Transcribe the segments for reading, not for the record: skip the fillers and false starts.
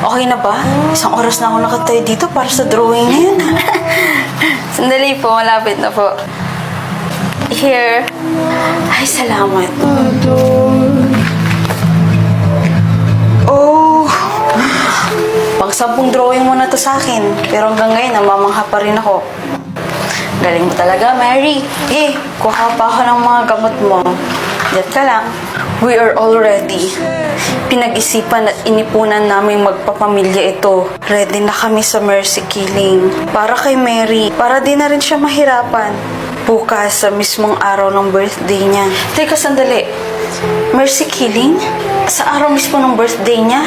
Okay na ba? Isang oras na ako nakatayo dito para sa drawing na yun. Sandali po, malapit na po. Here. Ay, salamat. Oh! Pang-10 drawing mo na to sa akin. Pero hanggang ngayon, namamangha pa rin ako. Galing mo talaga, Mary. Kuha pa ako ng mga gamot mo. Diyan ka lang. We are all ready. Pinag-isipan at inipunan namin magpapamilya ito. Ready na kami sa mercy killing. Para kay Mary. Para di na rin siya mahirapan. Bukas sa mismong araw ng birthday niya. Teka, sandali. Mercy killing? Sa araw mismo ng birthday niya?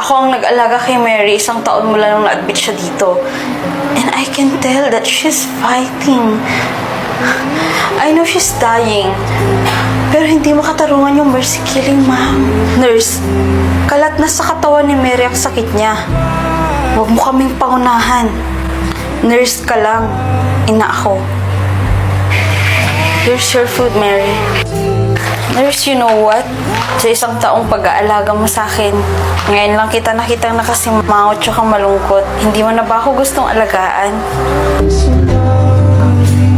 Ako ang nag-alaga kay Mary. 1 taon mula nung na-admit siya dito. And I can tell that she's fighting. I know she's dying. Pero hindi makatarungan yung mercy killing, ma'am. Nurse, kalat na sa katawan ni Mary ang sakit niya. Huwag mo kaming pangunahan. Nurse ka lang. Ina ako. Here's your food, Mary. Nurse, you know what? Sa 1 taong pag-aalaga mo sa akin, ngayon lang kita nakitang nakasimangot tsaka malungkot. Hindi mo na ba ako gustong alagaan?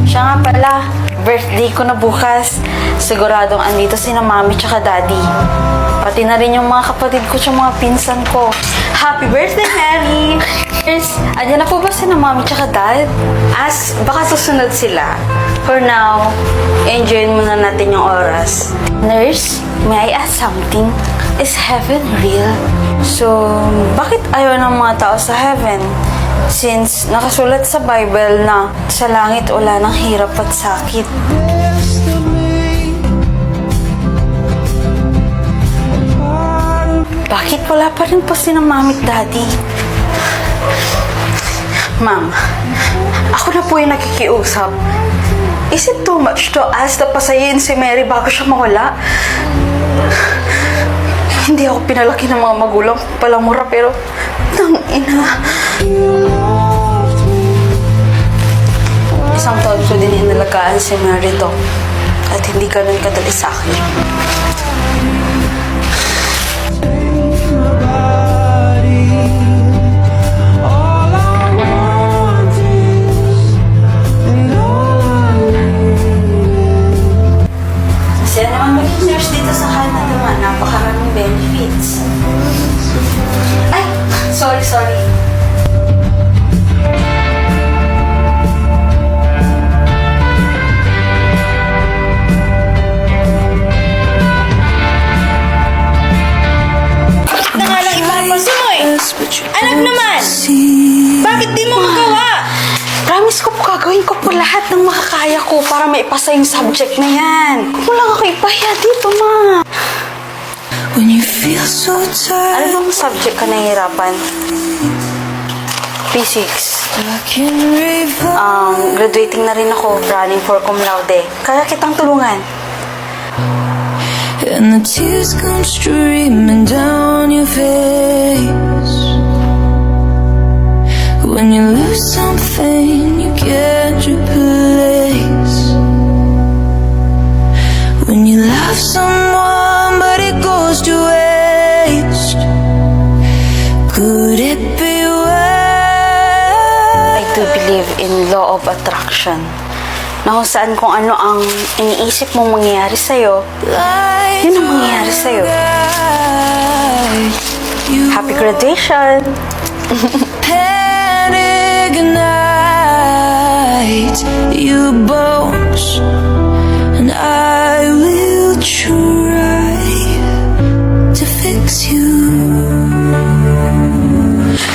Siya nga pala, birthday ko na bukas. Siguradong andito sina mami tsaka daddy. Pati na rin yung mga kapatid ko tsaka mga pinsan ko. Happy birthday, Mary! Nurse, andyan na po ba sina mami tsaka dad? Baka susunod sila. For now, enjoyin muna natin yung oras. Nurse, may I ask something? Is heaven real? So, bakit ayaw ng mga tao sa heaven? Since nakasulat sa Bible na sa langit wala ng hirap at sakit. Bakit wala pa rin po sina mami at daddy? Ma'am, ako na po yung nakikiusap. Is it too much to ask na pasayin si Mary bago siya mawala? Hindi ako pinalaki ng mga magulang palamura pero tangina. 1 taon ko din inalagaan si Mary to at hindi ganun kadali sa akin. Siya naman mag-nurse dito sa Canada, napakaraming benefits. Ay! Sorry. Anak naman! Bakit di mo magawa? Promise ko po gagawin ko po lahat ng makakaya ko para maipasa yung subject na yan. Kung lang ako ipahiya dito, ma. When you feel so tired, Ano bang subject ka nahihirapan? Physics. I can revive. Graduating na rin ako, running for cum laude. Kaya kitang tulungan. And the tears come streaming down your face. When you lose something, you can't replace. When you love someone, but it goes to waste. Could it be I do believe in law of attraction. Na kung saan kung ano ang iniisip mong mangyayari sa'yo, yun ang mangyayari sa'yo. Happy graduation! Panic night, your bones, and I will try to fix you.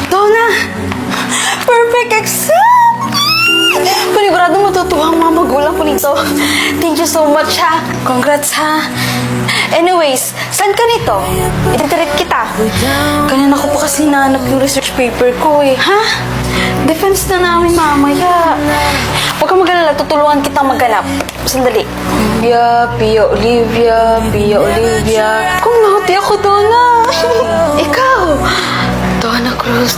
Donna! Perfect exam! Panigurado matutuwa ang mga magulang ko nito. Thank you so much, ha? Congrats, ha? Anyways, saan ka nito? Ititirit kita. Kanina ko pa kasi nahanap yung research paper ko, eh. Ha? Defense na namin mamaya. Huwag kang mag-alala, tutulungan kitang maghanap. Sandali. Olivia. Kung nauti ako, Donna. Ikaw. Donna Cruz.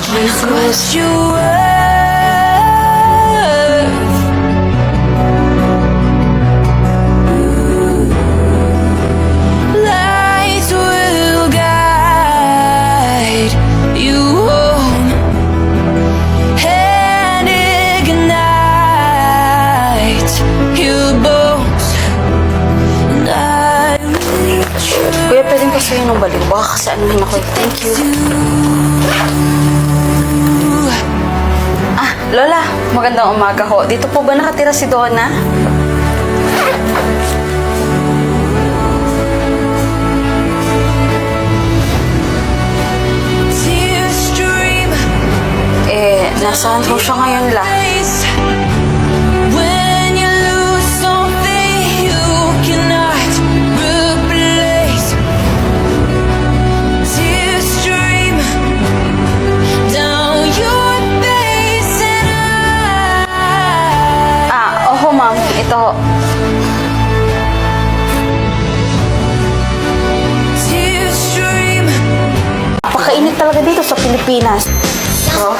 Lights will guide you sa'yo ng baliw. Baka kasi anuhin ako. Thank you. Ah, Lola, magandang umaga ho. Dito po ba nakatira si Donna? Tears stream Nasaan po siya ngayon la? when you lose something you cannot replace. Tears stream down your face and Oho ma'am, ito ho. tears stream. Napakainit talaga dito sa Pilipinas. Bro?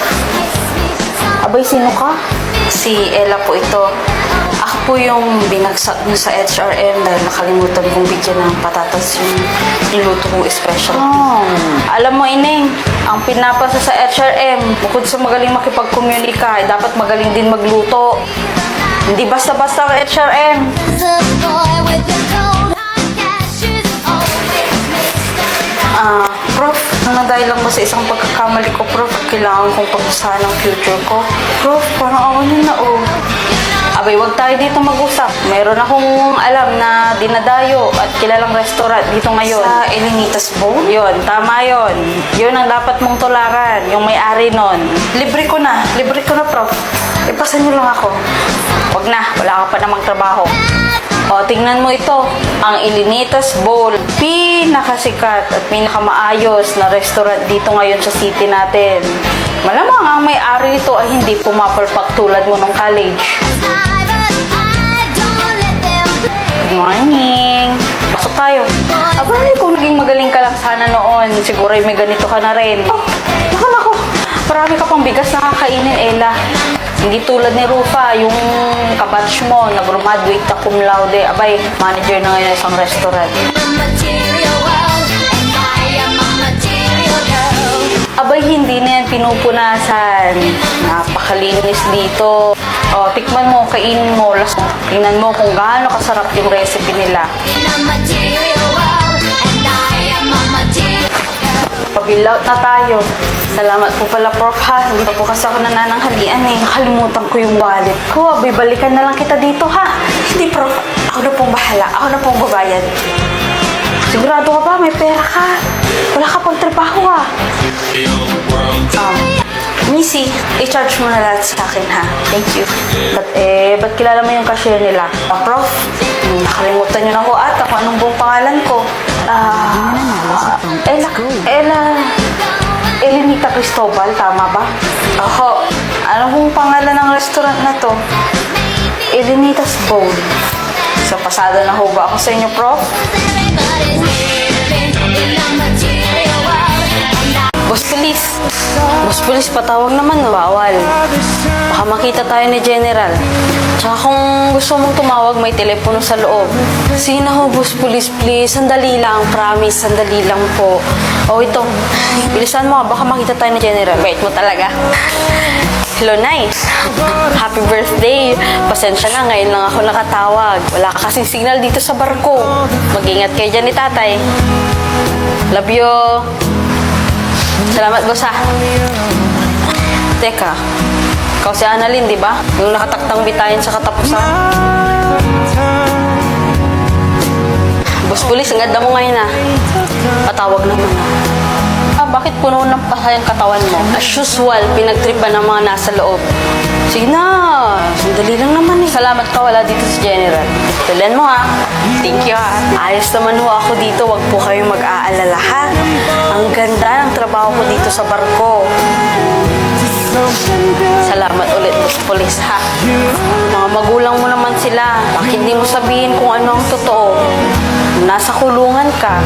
Abay, sino ka? Si Ella po ito. Ako po yung binagsak niyo sa HRM dahil nakalimutan kong bigyan ng patatas yung niluto kong special. Alam mo, Ineng, ang pinapasa sa HRM, bukod sa magaling makipag-communica, dapat magaling din magluto. Hindi basta-basta ang HRM. The boy with the gold eyelashes always makes the Prof, dahil lang ba sa isang pagkakamali ko, Prof, kailangan kong pag-usahan ang future ko. Prof, parang ako na oh. Abay, wag tayo dito mag-usap. Meron akong alam na dinadayo at kilalang restaurant dito ngayon. Sa Elenitas Bowl? Yun, tama yun. Yun ang dapat mong tularan, yung may-ari nun. Libre ko na, Prof. Ipasa niyo lang ako. Wag na, wala ka pa namang trabaho. O, tingnan mo ito. Ang Elenitas Bowl. Pinakasikat at pinakamaayos na restaurant dito ngayon sa city natin. Malamang ang may-ari nito ay hindi pumapalpak tulad mo nung college. private eye, don't let them play. Good morning! Pasok tayo. Abay, kung naging magaling ka lang sana noon, siguro ay may ganito ka na rin. Oh, naku. Marami ka pang bigas na kakainin, Ella. Hindi tulad ni Rufa, yung kabatch mo, nag-graduate na cum laude. Abay, manager na ngayon sa isang restaurant. In a material world, and I am a material girl. Abay, hindi na yan pinupunasan. Napakalinis dito. O, tikman mo, kainin mo. Tingnan mo kung gaano kasarap yung recipe nila. In a material world, and I am a material Pag-bill out na tayo. Salamat po pala, Prof, ha. Hindi pa po kasi ako nanananghalian eh. Nakalimutan ko yung wallet ko. Abay, balikan na lang kita dito, ha. Hindi, Prof. Ako na pong bahala. Ako na pong babayad. Sigurado ka ba? May pera ka. Wala ka pang trabaho, ha. Missy, i-charge mo na lahat sa akin, ha? Thank you. Ba't kilala mo yung cashier nila? Prof, nakalimutan niyo na ko ata kung anong buong pangalan ko. Elenita Cristobal, tama ba? Oho, ano pong pangalan ng restaurant na to? Elenitas Bowl. So, pasado na ho ba ako sa inyo, Prof? everybody's living in a material world, and I Boss Police, patawag naman, no? Bawal. Baka makita tayo ni General. Tsaka kung gusto mong tumawag, may telepono sa loob. Sige na ho, Boss Police, please. Sandali lang, promise. Sandali lang po. O, ito. Bilisan mo, baka makita tayo ni General. Wait mo talaga. Hello, Nice. Happy birthday. Pasensya na, ngayon lang ako nakatawag. Wala ka kasing signal dito sa barko. Mag-ingat kayo dyan ni tatay. Love you. Salamat, boss, ha. Teka, ikaw si Annalyn, di ba? Yung nakataktang bitayin sa katapusan. Boss Police, ang ganda mo ngayon, ha. Patawag naman, ha. Bakit puno ng pasay ang katawan mo? As usual, pinagtripan ng mga nasa loob. Sige na, sandali lang naman eh. Salamat ka, wala dito si General. Tulan mo, ha. Thank you, ha. Ayos naman ho ako dito, wag po kayong mag-aalala, ha. Ang ganda ng trabaho ko dito sa barko. Salamat ulit, Boss Police, ha. Mga magulang mo naman sila. Bakit hindi mo sabihin kung ano ang totoo? Nasa kulungan ka.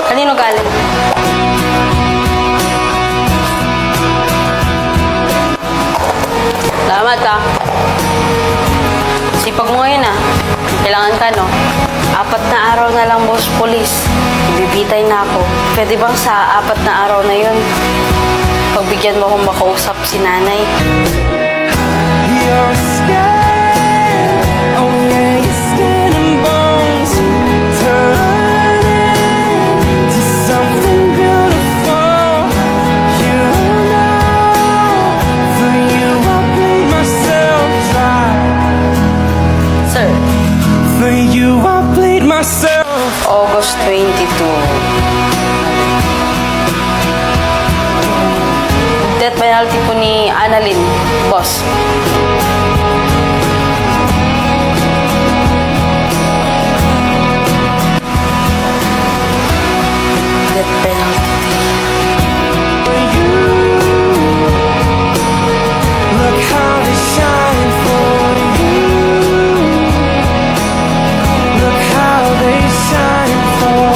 Kanino galing? Salamat, ha. Sipag mo ngayon, ha. Kailangan ka, no? 4 na araw na lang, Boss Police. Ibibitay na ako. Pwede bang sa 4 na araw na yun, pagbigyan mo akong makausap si nanay? Your skin, oh yeah, your skin and bones Annalyn, boss. Death penalty. Look how they shine for you. Look how they shine for.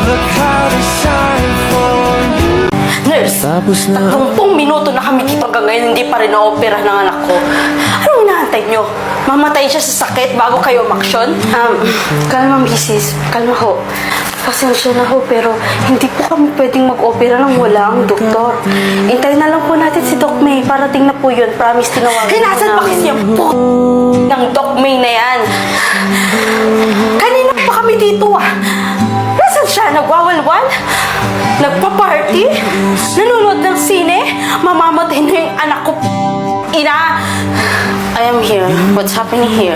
Look how they shine for you. Nurse, Tapos na 30 minuto na kami dito hanggang ngayon hindi pa rin na-opera ng anak ko. Anong inaantay nyo? Mamatay siya sa sakit bago kayo umaksyon? Kalma, misis. Kalma ho. Pasensya na ho, pero hindi po kami pwedeng mag-opera nang wala ang doktor. Hintayin na lang po natin si Doc May. Parating na po yun. Promise, tinawagan Eh, nasan ba namin. kasi yung ng Doc May na yan? Kanina pa kami dito ah. Nasaan siya? Nagwawalwal? Nagpa-party? Nanonood ng sine? Mamamatay na yung anak ko. Ina! I am here. What's happening here?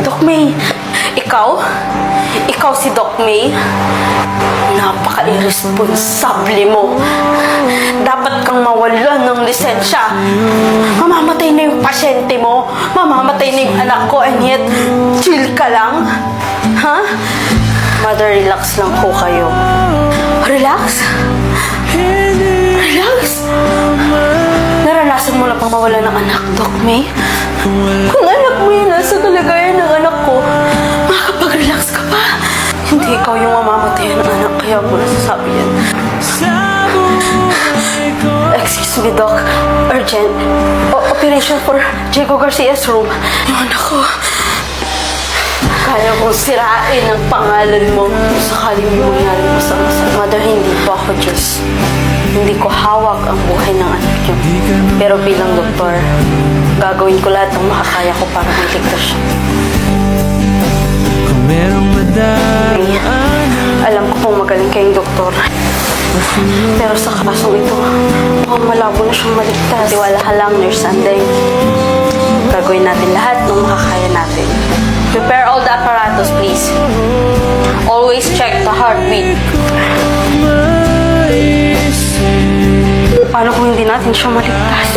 Doc May, ikaw? Ikaw si Doc May? Napaka-irresponsable mo. Dapat kang mawalan ng lisensya. Mamamatay na yung pasyente mo. Mamamatay na yung anak ko and yet, chill ka lang? Ha? Mother, relax lang po kayo. Relax? Relax? Naranasan mo na pang mawala ng anak, Doc May? Kung anak mo yun, nasa kalagayan ng anak ko, makakapag-relax ka pa. Hindi ikaw yung mamamatay ng anak, kaya mo nasasabi yan. Excuse me, Doc. Urgent. Operation for Diego Garcia's room. Yung anak ko. Kaya kong sirain ang pangalan mo kung sakaling may mangyari masama sa Mother, hindi po ako Diyos. Hindi ko hawak ang buhay ng anak niyo. Pero bilang doktor, gagawin ko lahat ng makakaya ko para maligtas siya. kung merong madaan. Alam ko pong magaling kayong doktor. Pero sa kasong ito, mukhang malabo na siyang maligtas. Tiwala ka lang, Nurse Anday. Gagawin natin lahat ng makakaya natin. Prepare all the apparatus, please. Always check the heartbeat. Paano kung hindi natin siya maligtas?